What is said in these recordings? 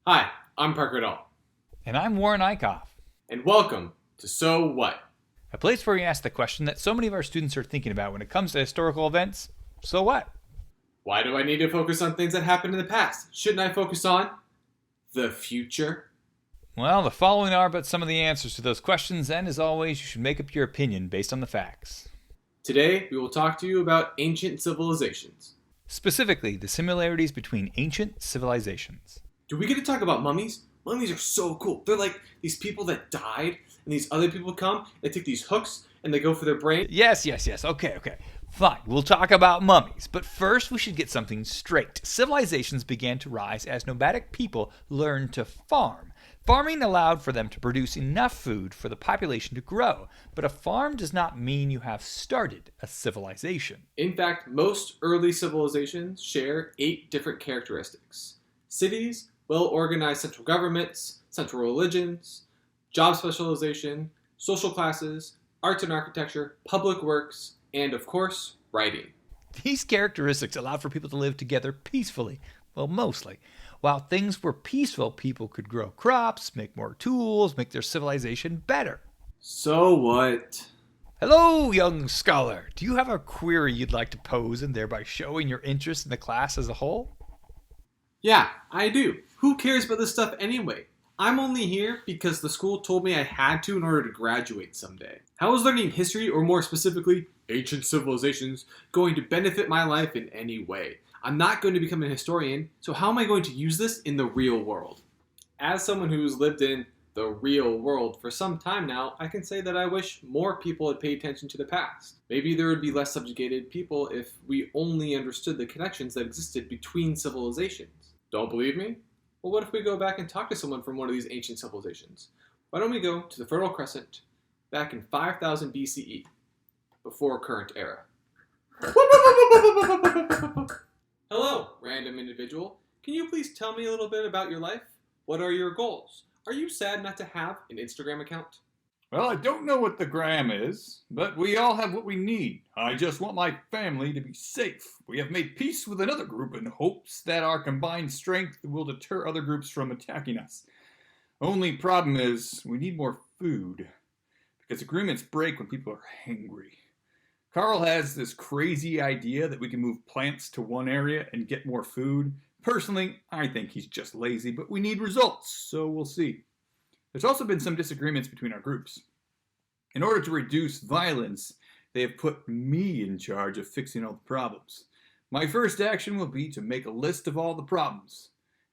Hi, I'm Parker Dahl, And I'm Warren Eichhoff, and welcome to So What? a place where we ask the question that so many of our students are thinking about when it comes to historical events. So what? Why do I need to focus on things that happened in the past? Shouldn't I focus on the future? Well, the following are but some of the answers to those questions, and as always, you should make up your opinion based on the facts. Today, we will talk to you about ancient civilizations. Specifically, the similarities between ancient civilizations. Do we get to talk about mummies? Mummies are so cool. They're like these people that died, and these other people come, they take these hooks, and they go for their brain. Yes. Okay. Fine, we'll talk about mummies, but first we should get something straight. Civilizations began to rise as nomadic people learned to farm. Farming allowed for them to produce enough food for the population to grow, but a farm does not mean you have started a civilization. In fact, most early civilizations share 8 different characteristics: cities, well organized central governments, central religions, job specialization, social classes, arts and architecture, public works, and of course, writing. These characteristics allowed for people to live together peacefully. Well, mostly. While things were peaceful, people could grow crops, make more tools, make their civilization better. So what? Hello, young scholar. Do you have a query you'd like to pose and thereby showing your interest in the class as a whole? Yeah, I do. Who cares about this stuff anyway? I'm only here because the school told me I had to in order to graduate someday. How is learning history, or more specifically, ancient civilizations, going to benefit my life in any way? I'm not going to become a historian, so how am I going to use this in the real world? As someone who's lived in the real world for some time now, I can say that I wish more people had paid attention to the past. Maybe there would be less subjugated people if we only understood the connections that existed between civilizations. Don't believe me? Well, what if we go back and talk to someone from one of these ancient civilizations? Why don't we go to the Fertile Crescent back in 5000 BCE, before current era? Hello, random individual. Can you please tell me a little bit about your life? What are your goals? Are you sad not to have an Instagram account? Well, I don't know what the gram is, but we all have what we need. I just want my family to be safe. We have made peace with another group in hopes that our combined strength will deter other groups from attacking us. Only problem is, we need more food, because agreements break when people are hungry. Carl has this crazy idea that we can move plants to one area and get more food. Personally, I think he's just lazy, but we need results, so we'll see. There's also been some disagreements between our groups. In order to reduce violence, they have put me in charge of fixing all the problems. My first action will be to make a list of all the problems.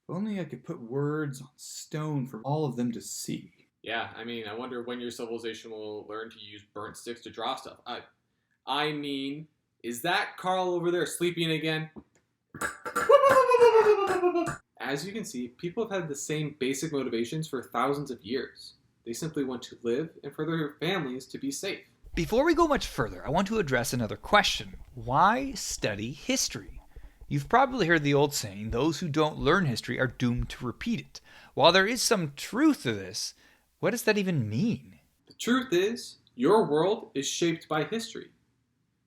If only I could put words on stone for all of them to see. Yeah, I wonder when your civilization will learn to use burnt sticks to draw stuff. Is that Carl over there sleeping again? As you can see, people have had the same basic motivations for thousands of years. They simply want to live and for their families to be safe. Before we go much further, I want to address another question. Why study history? You've probably heard the old saying, those who don't learn history are doomed to repeat it. While there is some truth to this, what does that even mean? The truth is, your world is shaped by history.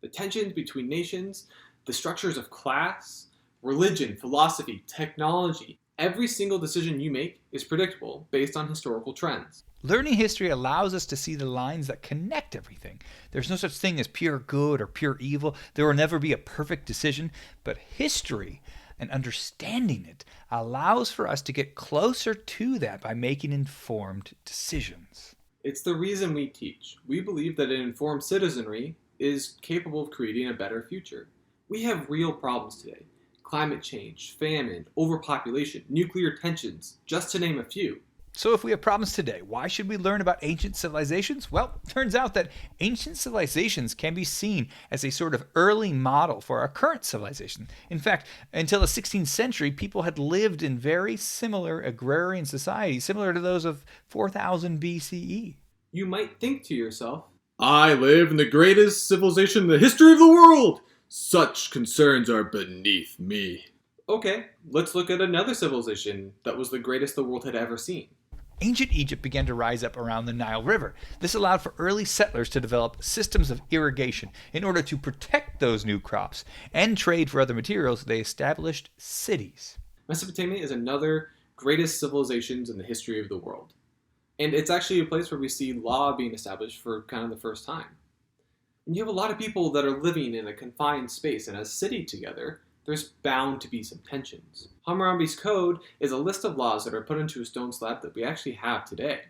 The tensions between nations, the structures of class, religion, philosophy, technology, every single decision you make is predictable based on historical trends. Learning history allows us to see the lines that connect everything. There's no such thing as pure good or pure evil. There will never be a perfect decision, but history and understanding it allows for us to get closer to that by making informed decisions. It's the reason we teach. We believe that an informed citizenry is capable of creating a better future. We have real problems today. Climate change, famine, overpopulation, nuclear tensions, just to name a few. So if we have problems today, why should we learn about ancient civilizations? Well, it turns out that ancient civilizations can be seen as a sort of early model for our current civilization. In fact, until the 16th century, people had lived in very similar agrarian societies, similar to those of 4000 BCE. You might think to yourself, I live in the greatest civilization in the history of the world! Such concerns are beneath me. Okay, let's look at another civilization that was the greatest the world had ever seen. Ancient Egypt began to rise up around the Nile River. This allowed for early settlers to develop systems of irrigation. In order to protect those new crops and trade for other materials, they established cities. Mesopotamia is another greatest civilizations in the history of the world. And it's actually a place where we see law being established for kind of the first time. And you have a lot of people that are living in a confined space and a city together. There's bound to be some tensions. Hammurabi's Code is a list of laws that are put into a stone slab that we actually have today.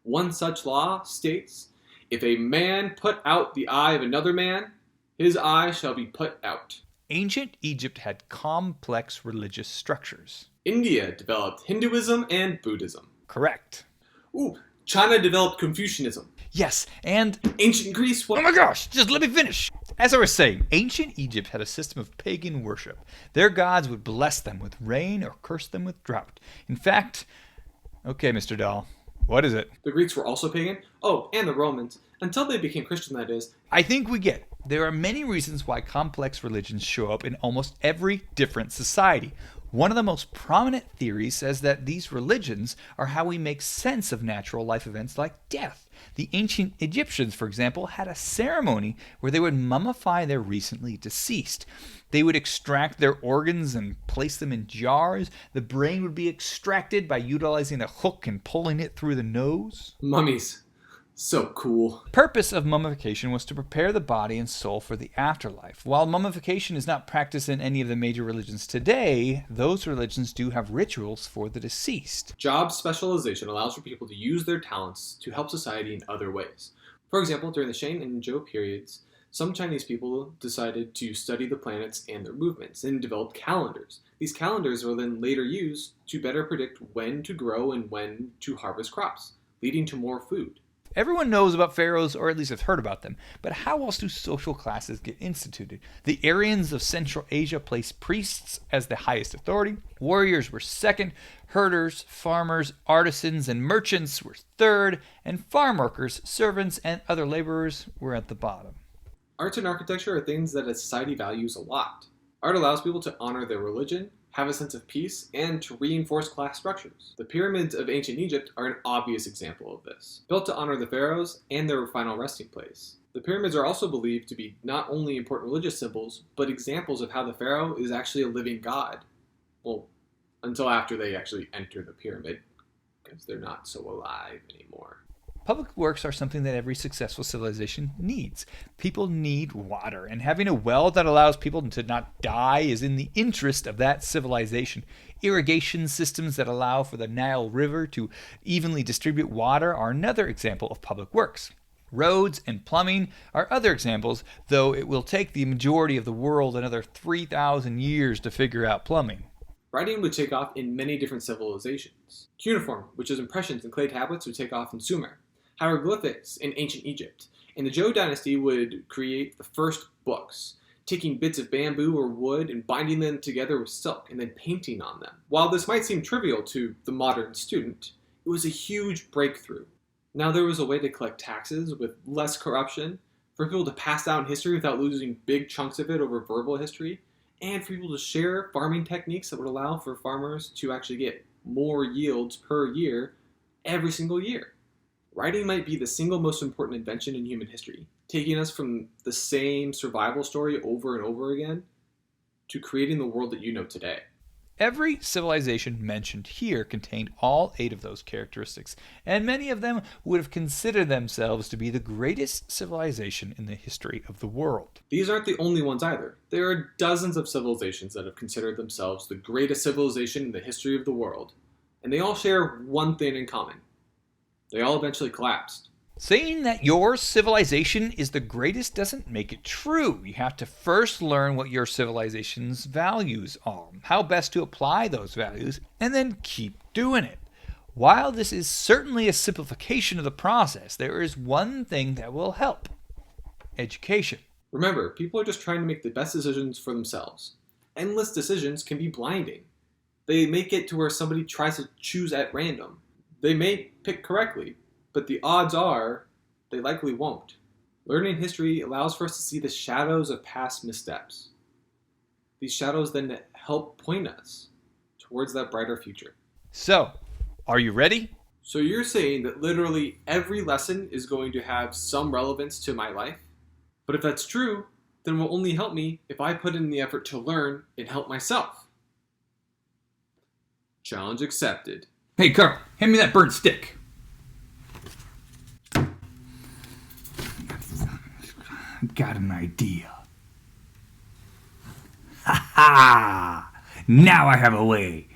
One such law states, if a man put out the eye of another man, his eye shall be put out. Ancient Egypt had complex religious structures. India developed Hinduism and Buddhism. Correct. Ooh, China developed Confucianism. Yes, and Ancient Greece was... oh my gosh, just let me finish. As I was saying, ancient Egypt had a system of pagan worship. Their gods would bless them with rain or curse them with drought. In fact, okay, Mr. Dahl, what is it? The Greeks were also pagan. Oh, and the Romans. Until they became Christian, that is. I think we get it. There are many reasons why complex religions show up in almost every different society. One of the most prominent theories says that these religions are how we make sense of natural life events like death. The ancient Egyptians, for example, had a ceremony where they would mummify their recently deceased. They would extract their organs and place them in jars. The brain would be extracted by utilizing a hook and pulling it through the nose. Mummies. So cool. The purpose of mummification was to prepare the body and soul for the afterlife. While mummification is not practiced in any of the major religions today, those religions do have rituals for the deceased. Job specialization allows for people to use their talents to help society in other ways. For example, during the Shang and Zhou periods, some Chinese people decided to study the planets and their movements and developed calendars. These calendars were then later used to better predict when to grow and when to harvest crops, leading to more food. Everyone knows about pharaohs, or at least has heard about them, but how else do social classes get instituted? The Aryans of Central Asia placed priests as the highest authority, warriors were second, herders, farmers, artisans, and merchants were third, and farm workers, servants, and other laborers were at the bottom. Arts and architecture are things that a society values a lot. Art allows people to honor their religion, have a sense of peace, and to reinforce class structures. The pyramids of ancient Egypt are an obvious example of this, built to honor the pharaohs and their final resting place. The pyramids are also believed to be not only important religious symbols, but examples of how the pharaoh is actually a living god. Well, until after they actually enter the pyramid, because they're not so alive anymore. Public works are something that every successful civilization needs. People need water, and having a well that allows people to not die is in the interest of that civilization. Irrigation systems that allow for the Nile River to evenly distribute water are another example of public works. Roads and plumbing are other examples, though it will take the majority of the world another 3,000 years to figure out plumbing. Writing would take off in many different civilizations. Cuneiform, which is impressions and clay tablets, would take off in Sumer. Hieroglyphics in ancient Egypt. And the Zhou dynasty would create the first books, taking bits of bamboo or wood and binding them together with silk and then painting on them. While this might seem trivial to the modern student, it was a huge breakthrough. Now there was a way to collect taxes with less corruption, for people to pass down history without losing big chunks of it over verbal history, and for people to share farming techniques that would allow for farmers to actually get more yields per year every single year. Writing might be the single most important invention in human history, taking us from the same survival story over and over again to creating the world that you know today. Every civilization mentioned here contained all 8 of those characteristics, and many of them would have considered themselves to be the greatest civilization in the history of the world. These aren't the only ones either. There are dozens of civilizations that have considered themselves the greatest civilization in the history of the world, and they all share one thing in common. They all eventually collapsed. Saying that your civilization is the greatest doesn't make it true. You have to first learn what your civilization's values are, how best to apply those values, and then keep doing it. While this is certainly a simplification of the process, there is one thing that will help: education. Remember, people are just trying to make the best decisions for themselves. Endless decisions can be blinding. They make it to where somebody tries to choose at random. They may pick correctly, but the odds are they likely won't. Learning history allows for us to see the shadows of past missteps. These shadows then help point us towards that brighter future. So, are you ready? So you're saying that literally every lesson is going to have some relevance to my life? But if that's true, then it will only help me if I put in the effort to learn and help myself. Challenge accepted. Hey, Carl, hand me that burnt stick. Got an idea. Ha ha! Now I have a way